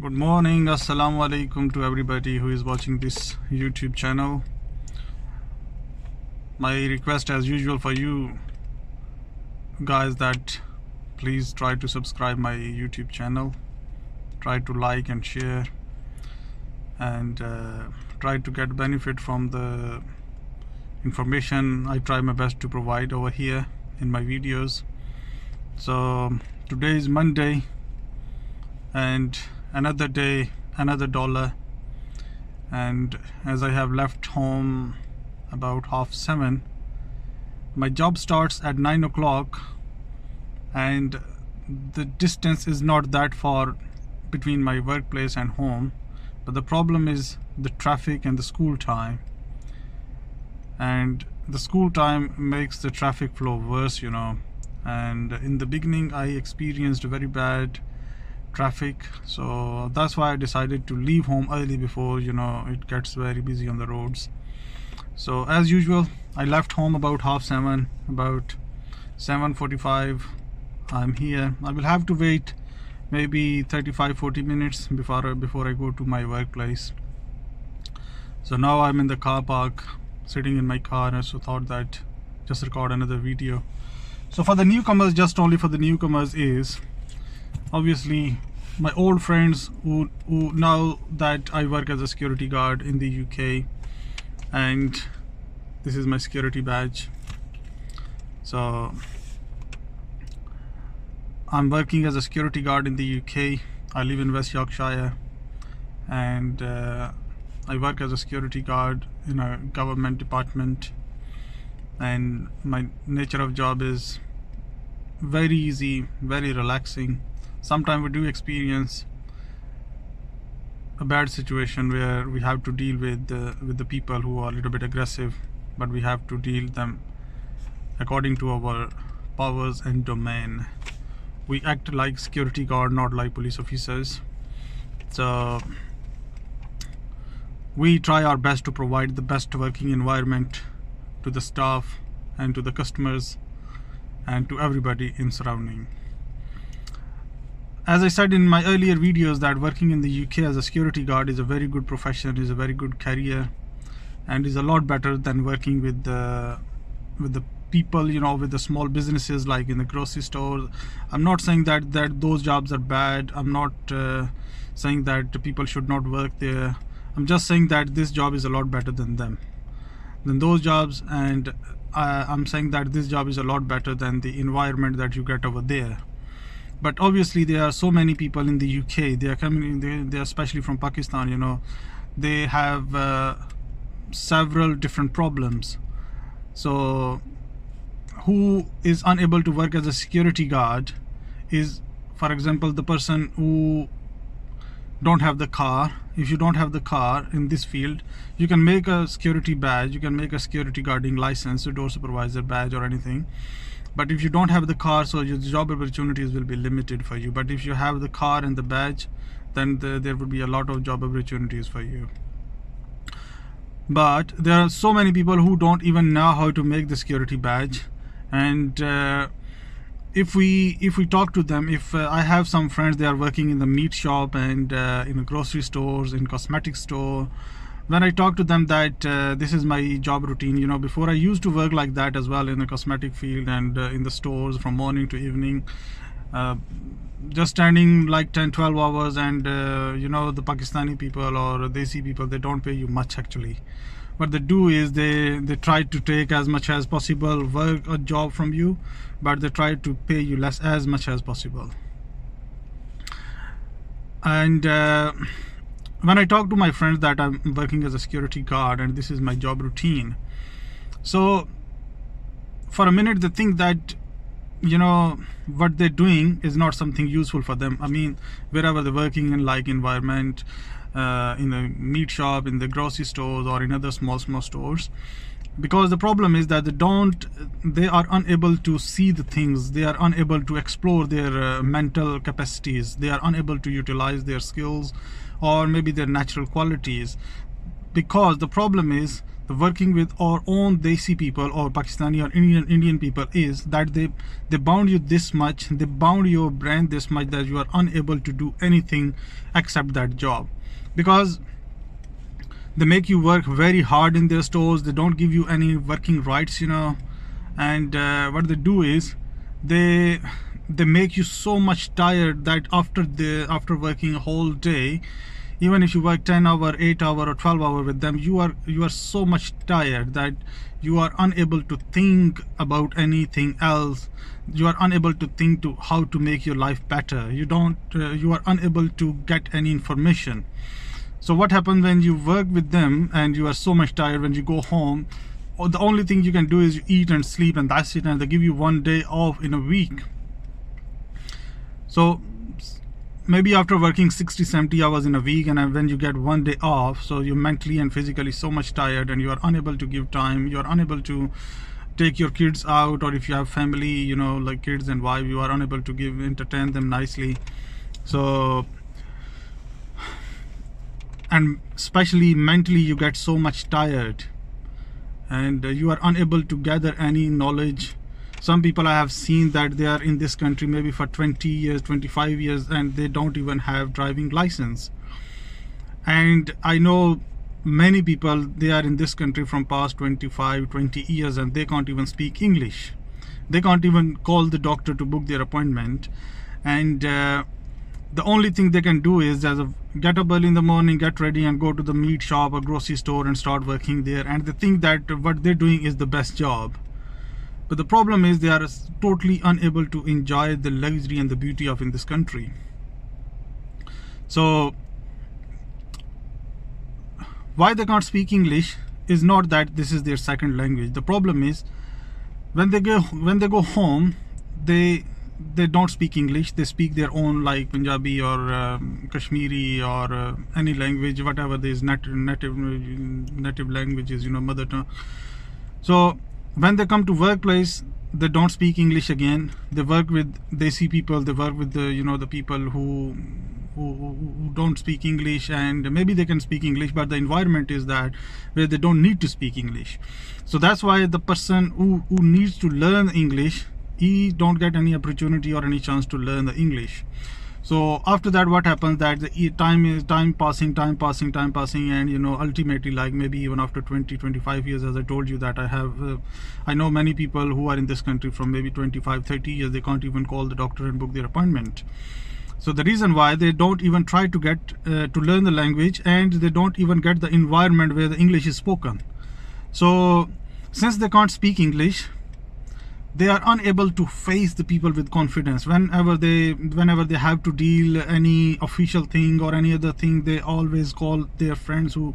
Good morning, assalamu alaikum to everybody who is watching this YouTube channel. My request as usual for you guys that please try to subscribe my YouTube channel, try to like and share, and try to get benefit from the information I try my best to provide over here in my videos. So today is Monday and another day, another dollar, and as I have left home about 7:30, my job starts at 9 o'clock and the distance is not that far between my workplace and home, but the problem is the traffic and the school time, and the school time makes the traffic flow worse, and in the beginning I experienced very bad traffic, so that's why I decided to leave home early before it gets very busy on the roads. So as usual, I left home about 7:30, about 7:45 I'm here. I will have to wait maybe 35-40 minutes before I go to my workplace. So now I'm in the car park sitting in my car, and so thought that just record another video. So for the newcomers, just only for the newcomers, is obviously my old friends who know that I work as a security guard in the UK, and this is my security badge. So I'm working as a security guard in the UK. I live in West Yorkshire, and I work as a security guard in a government department, and my nature of job is very easy, very relaxing. Sometimes we do experience a bad situation where we have to deal with the people who are a little bit aggressive, but we have to deal them according to our powers and domain. We act like security guard, not like police officers. So we try our best to provide the best working environment to the staff and to the customers and to everybody in surrounding. As I said in my earlier videos, that working in the UK as a security guard is a very good profession, is a very good career, and is a lot better than working with the people, with the small businesses like in the grocery store. I'm not saying that those jobs are bad. I'm not saying that people should not work there. I'm just saying that this job is a lot better than those jobs, and I'm saying that this job is a lot better than the environment that you get over there. But obviously there are so many people in the UK, they are coming in, they are especially from Pakistan, they have several different problems. So who is unable to work as a security guard is, for example, the person who don't have the car. If you don't have the car in this field, you can make a security badge, you can make a security guarding license, a door supervisor badge or anything. But if you don't have the car, so your job opportunities will be limited for you. But if you have the car and the badge, then there will be a lot of job opportunities for you. But there are so many people who don't even know how to make the security badge, and if we talk to them, if I have some friends, they are working in the meat shop and in the grocery stores, in cosmetic store. When I talk to them that this is my job routine, before I used to work like that as well in the cosmetic field and in the stores from morning to evening, just standing like 10-12 hours, and the Pakistani people or Desi people, they don't pay you much actually. What they do is they try to take as much as possible work or job from you, but they try to pay you less as much as possible. And when I talk to my friends that I'm working as a security guard and this is my job routine, so for a minute they think that what they're doing is not something useful for them. I mean, wherever they're working in like environment, in the meat shop, in the grocery stores, or in other small stores, because the problem is that they are unable to see the things, they are unable to explore their mental capacities, they are unable to utilize their skills or maybe their natural qualities, because the problem is the working with our own Desi people or Pakistani or Indian people is that they bound you this much, they bound your brain this much that you are unable to do anything except that job, because they make you work very hard in their stores. They don't give you any working rights, you know. And what they do is they make you so much tired that after working a whole day, even if you work 10 hour, 8 hour or 12 hour with them, you are so much tired that you are unable to think about anything else. You are unable to think to how to make your life better. You are unable to get any information. So what happens when you work with them and you are so much tired, when you go home, the only thing you can do is you eat and sleep, and that's it, and they give you 1 day off in a week. So maybe after working 60-70 hours in a week, and when you get 1 day off, so you're mentally and physically so much tired, and you are unable to give time, you are unable to take your kids out, or if you have family, you know, like kids and wife, you are unable to entertain them nicely. So, and especially mentally you get so much tired, and you are unable to gather any knowledge. Some people I have seen that they are in this country maybe for 20 years, 25 years, and they don't even have driving license. And I know many people, they are in this country from past 25, 20 years, and they can't even speak English. They can't even call the doctor to book their appointment. And the only thing they can do is get up early in the morning, get ready and go to the meat shop or grocery store and start working there. And they think that what they're doing is the best job. But the problem is they are totally unable to enjoy the luxury and the beauty of in this country. So why they can't speak English is not that this is their second language. The problem is when they go home, they don't speak English. They speak their own, like Punjabi or Kashmiri or any language, whatever these native languages, you know, mother tongue. So when they come to workplace, they don't speak English again. They work with Desi people. They work with the, you know, the people who don't speak English, and maybe they can speak English, but the environment is that where they don't need to speak English. So that's why the person who needs to learn English, he don't get any opportunity or any chance to learn the English. So after that, what happens that the time passing, and you know, ultimately, like maybe even after 20-25 years, as I told you that I know many people who are in this country from maybe 25-30 years, they can't even call the doctor and book their appointment. So the reason why they don't even try to get to learn the language, and they don't even get the environment where the English is spoken. So since they can't speak English, they are unable to face the people with confidence. Whenever they have to deal any official thing or any other thing, they always call their friends who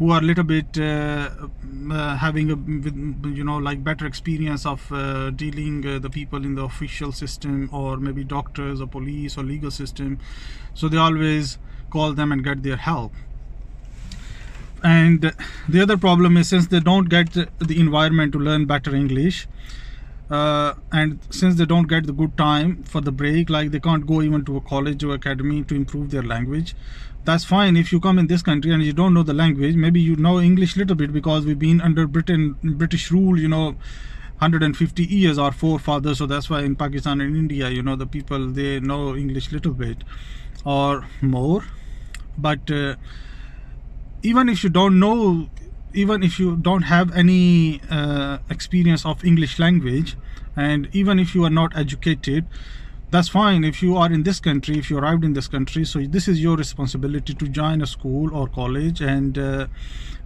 are a little bit having a, you know, like better experience of dealing the people in the official system, or maybe doctors or police or legal system. So they always call them and get their help. And the other problem is, since they don't get the environment to learn better English, and since they don't get the good time for the break, like they can't go even to a college or academy to improve their language. That's fine if you come in this country and you don't know the language. Maybe you know English little bit because we've been under British rule, you know, 150 years, our forefathers. So that's why in Pakistan and India, you know, the people, they know English little bit or more. But even if you don't know, even if you don't have any experience of English language, and even if you are not educated, that's fine. If you are in this country, if you arrived in this country, so this is your responsibility to join a school or college and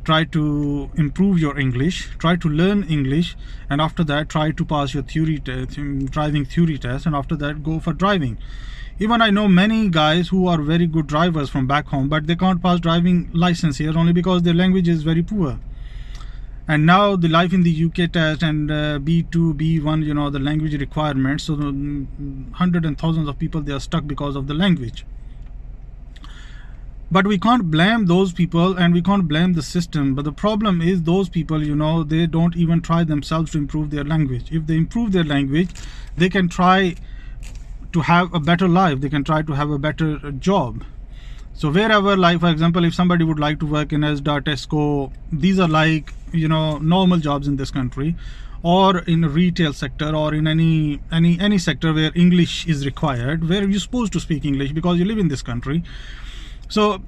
try to improve your English, try to learn English, and after that try to pass your driving theory test, and after that go for driving. Even I know many guys who are very good drivers from back home, but they can't pass driving license here only because their language is very poor. And now the life in the UK test and B2, B1, you know, the language requirements. So hundreds and thousands of people, they are stuck because of the language. But we can't blame those people and we can't blame the system. But the problem is those people, you know, they don't even try themselves to improve their language. If they improve their language, they can try to have a better life. They can try to have a better job. So wherever, like for example, if somebody would like to work in Asda, Tesco, these are like, you know, normal jobs in this country, or in a retail sector, or in any sector where English is required, where you're supposed to speak English because you live in this country. So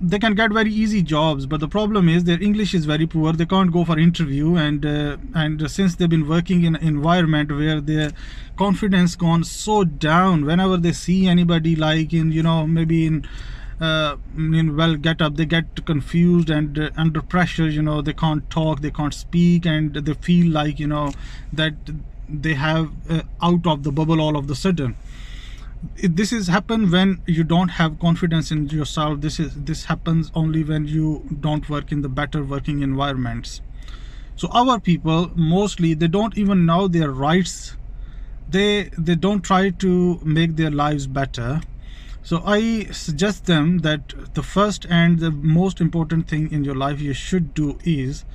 they can get very easy jobs, but the problem is their English is very poor. They can't go for interview, and since they've been working in an environment where their confidence gone so down, whenever they see anybody like in, you know, maybe in well get up, they get confused and under pressure, you know, they can't talk, they can't speak, and they feel like, you know, that they have out of the bubble all of the sudden. This is happen when you don't have confidence in yourself. This happens only when you don't work in the better working environments. So our people, mostly, they don't even know their rights. They don't try to make their lives better. So I suggest them that the first and the most important thing in your life you should do is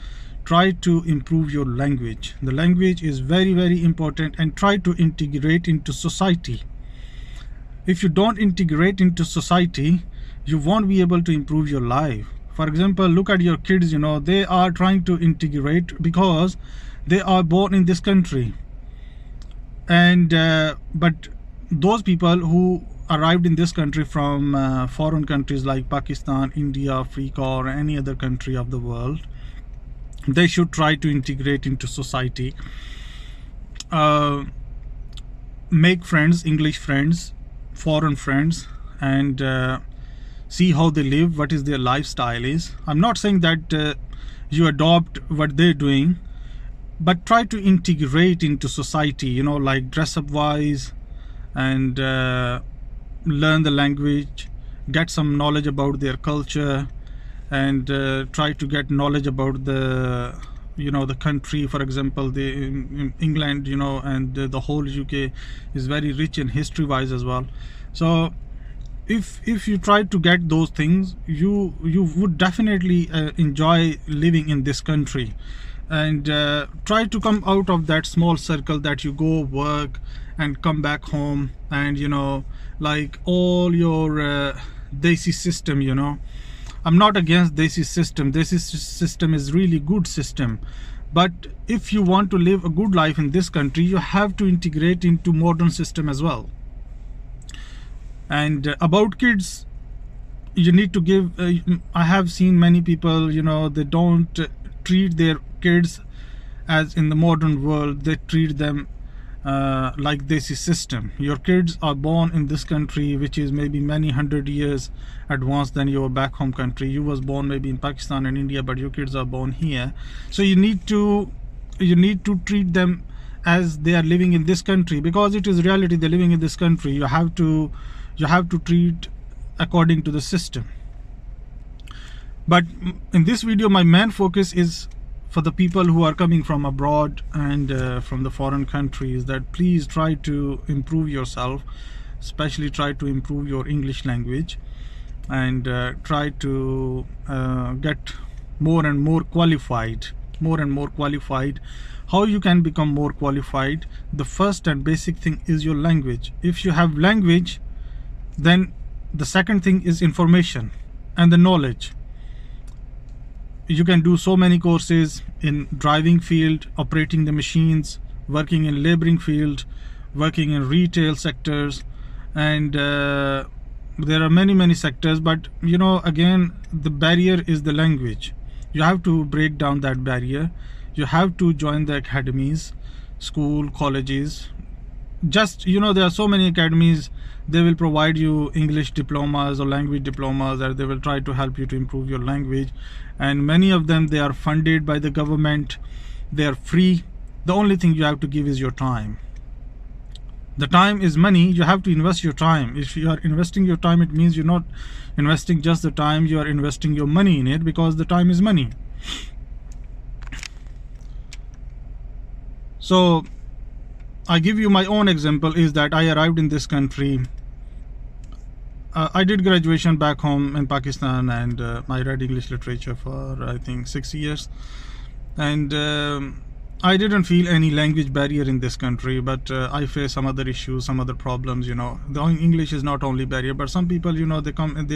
try to improve your language. The language is very, very important, and try to integrate into society. If you don't integrate into society, you won't be able to improve your life. For example, look at your kids, you know, they are trying to integrate because they are born in this country. And but those people who arrived in this country from foreign countries like Pakistan, India, Africa, or any other country of the world, they should try to integrate into society, make friends, English friends, foreign friends, and see how they live, what is their lifestyle is. I'm not saying that you adopt what they're doing, but try to integrate into society, you know, like dress up wise, and learn the language, get some knowledge about their culture, and try to get knowledge about the, you know, the country. For example, in England, you know, and the whole UK is very rich in history wise as well. So if you try to get those things, you would definitely enjoy living in this country. And try to come out of that small circle that you go work and come back home, and, you know, like all your desi system, you know. I'm not against desi system. Desi system is really good system, but if you want to live a good life in this country, you have to integrate into modern system as well. And about kids, you need to give I have seen many people, you know, they don't treat their kids as in the modern world. They treat them like desi system. Your kids are born in this country, which is maybe many hundred years advanced than your back home country. You was born maybe in Pakistan and India, but your kids are born here. So you need to treat them as they are living in this country, because it is reality. They're living in this country. You have to treat according to the system. But in this video, my main focus is for the people who are coming from abroad and from the foreign countries, that please try to improve yourself, especially try to improve your English language, and try to get more and more qualified. How you can become more qualified? The first and basic thing is your language. If you have language, then the second thing is information and the knowledge. You can do so many courses in driving field, operating the machines, working in laboring field, working in retail sectors, and there are many sectors. But, you know, again, the barrier is the language. You have to break down that barrier. You have to join the academies, school, colleges. Just, you know, there are so many academies. They will provide you English diplomas or language diplomas, that they will try to help you to improve your language. And many of them, they are funded by the government. They are free. The only thing you have to give is your time. The time is money. You have to invest your time. If you are investing your time, it means you're not investing just the time, you are investing your money in it, because the time is money. So I give you my own example, is that I arrived in this country. I did graduation back home in Pakistan, and I read English literature for I think 6 years. And I didn't feel any language barrier in this country, but I face some other issues, some other problems. The English is not only barrier, but some people, they come,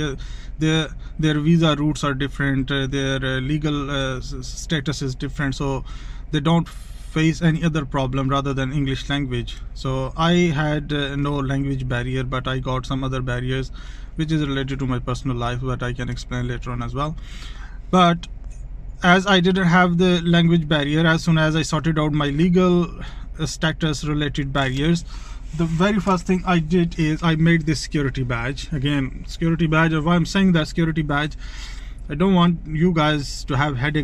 their visa routes are different, their legal status is different, so they don't face any other problem rather than English language. So I had no language barrier, but I got some other barriers, which is related to my personal life, that I can explain later on as well. But as I didn't have the language barrier, as soon as I sorted out my legal status related barriers, the very first thing I did is I made this security badge. Again, security badge, why I'm saying that security badge, I don't want you guys to have headache